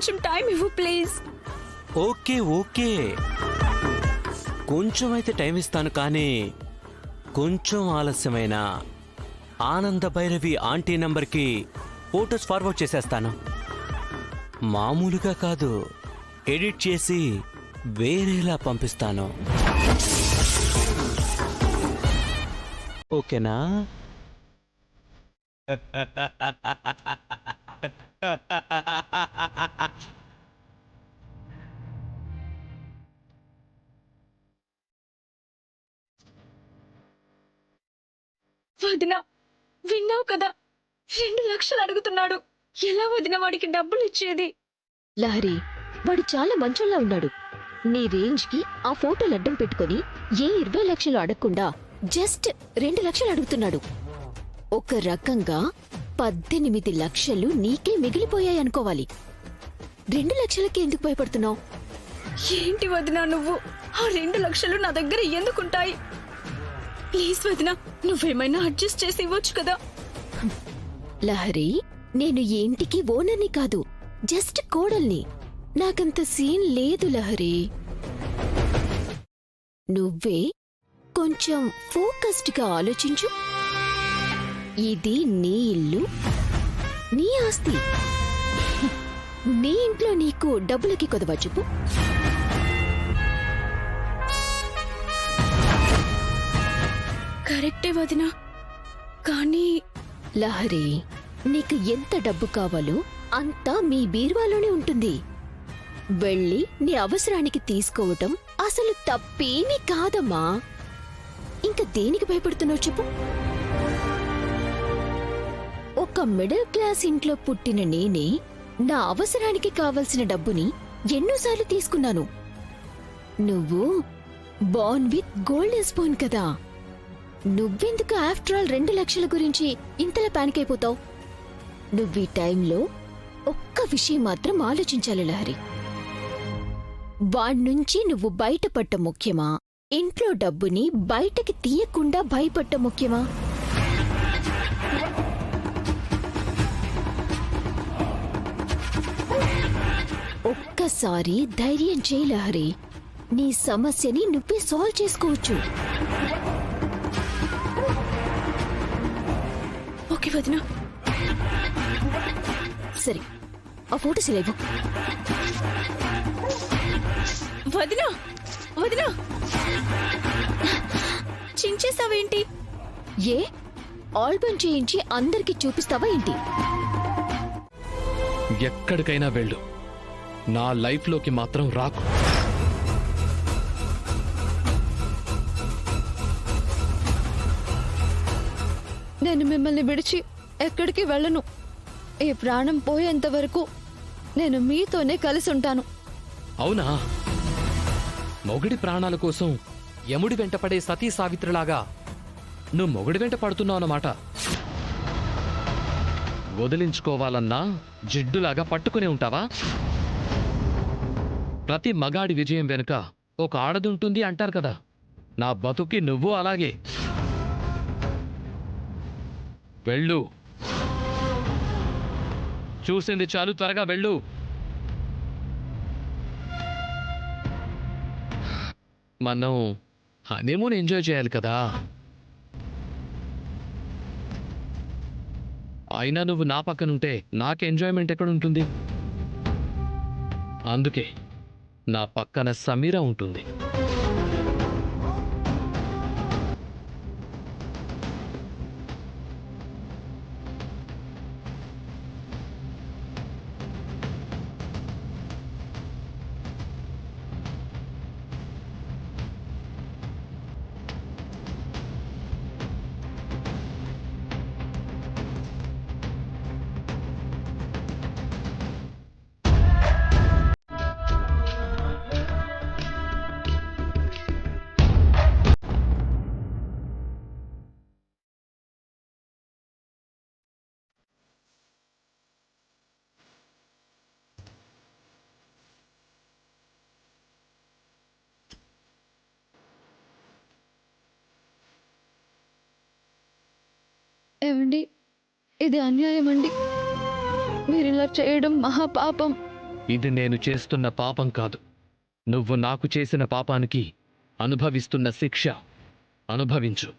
కొంచెం టైం ఇవ్వు please. Okay okay, కొంచెం అయితే టైం ఇస్తాను, కానీ కొంచెం ఆలస్యమైన ఆనంద భైరవి ఆంటీ నంబర్కి ఫోటోస్ ఫార్వర్డ్ చేసేస్తాను. మామూలుగా కాదు, ఎడిట్ చేసి వేరేలా పంపిస్తాను. ఓకేనా? వదిన, విన్నావు కదా, 2 లక్షలు అడుగుతున్నాడు. ఎలా వదిన వాడికి డబ్బులు ఇచ్చేది? లహరి, వాడు చాలా మంచోళ్ళ ఉన్నాడు. నీ రేంజ్ కి ఆ ఫోటోలు అడ్డం పెట్టుకుని ఏ 20 లక్షలు అడగకుండా జస్ట్ 2 లక్షలు అడుగుతున్నాడు. ఒక రకంగా 18 లక్షలు నీకే మిగిలిపోయాయనుకోవాలి. 2 లక్షలకి ఎందుకు భయపడుతున్నావు? ఏంటి వదిన నువ్వు? ఆ 2 లక్షలు నా దగ్గర ఎందుకుంటాయి? ప్లీజ్ వదిన, నువ్వేమైనా అడ్జస్ట్ చేసి ఇవ్వచ్చు కదా. లహరి, నేను ఈ ఇంటికి ఓనర్ని కాదు, జస్ట్ కోడల్ని. నాకంత సీన్ లేదు లహరి. నువ్వే కొంచెం ఫోకస్డ్ గా ఆలోచించు. ఇది నీ ఇల్లు, నీ ఆస్తి. నీ ఇంట్లో నీకు డబ్బులకి కొదవా చెప్పు? కరెక్టే వదిన, కానీ లహరి, నీకు ఎంత డబ్బు కావాలో అంతా మీ బీరువాలోనే ఉంటుంది. వెళ్ళి నీ అవసరానికి తీసుకోవటం అసలు తప్పేమీ కాదమ్మా. ఇంకా దేనికి భయపడుతున్నావు చెప్పు? ఒక మిడిల్ క్లాస్ ఇంట్లో పుట్టిన నేనే నా అవసరానికి కావలసిన డబ్బుని ఎన్నోసార్లు తీసుకున్నాను. నువ్వు బార్న్ విత్ గోల్డెన్ స్పూన్ కదా. నువ్వెందుకు ఆఫ్టర్ ఆల్ 2 లక్షల గురించి ఇంతలా పానిక్ అయిపోతావు? నువ్వీ టైంలో ఒక్క విషయం మాత్రం ఆలోచించాలి లహరి. వాణ్ణుంచి నువ్వు బయటపడ్డ ముఖ్యమా, ఇంట్లో డబ్బుని బయటకి తీయకుండా భయపడ్డ ముఖ్యమా? ఒక్కసారి ధైర్యం చేయి లహరి. నీ సమస్యని నువ్వే సాల్వ్ చేసుకోవచ్చు. ఓకే వదిన. సరే, ఆ ఫోటోస్ లేవు. వదిన వదిన, చించేసావేంటి? ఏ ఆల్బమ్ చేయించి అందరికి చూపిస్తావా ఏంటి? ఎక్కడికైనా వెళ్ళు, నా లైఫ్లోకి మాత్రం రాకు. నేను మిమ్మల్ని విడిచి ఎక్కడికి వెళ్ళను. ఈ ప్రాణం పోయేంత వరకు నేను మీతోనే కలిసి ఉంటాను. అవునా? మొగుడి ప్రాణాల కోసం యముడి వెంటపడే సతీ సావిత్రిలాగా నువ్వు మొగుడి వెంట పడుతున్నావు అన్నమాట. వదిలించుకోవాలన్నా జిడ్డులాగా పట్టుకునే ఉంటావా? ప్రతి మగాడి విజయం వెనుక ఒక ఆడదుంటుంది అంటారు కదా. నా బతుకి నువ్వు అలాగే. వెళ్ళు, చూసింది చాలు, త్వరగా వెళ్ళు. మనం హనీమూన్ ఎంజాయ్ చేయాలి కదా. అయినా నువ్వు నా పక్కనుంటే నాకు ఎంజాయ్మెంట్ ఎక్కడ ఉంటుంది? అందుకే నా పక్కన సమీర ఉంటుంది. ఏమండి, ఇది అన్యాయం అండి. మీరిలా చేయడం మహాపాపం. ఇది నేను చేస్తున్న పాపం కాదు. నువ్వు నాకు చేసిన పాపానికి అనుభవిస్తున్న శిక్ష. అనుభవించు.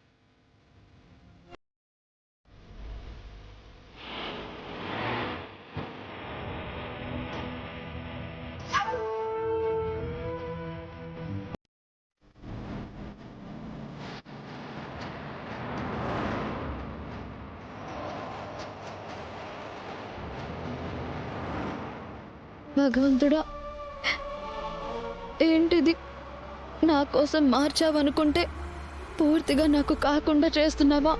భగవంతుడా, ఏంటిది? నా కోసం మార్చావనుకుంటే పూర్తిగా నాకు కాకుండా చేస్తున్నావా?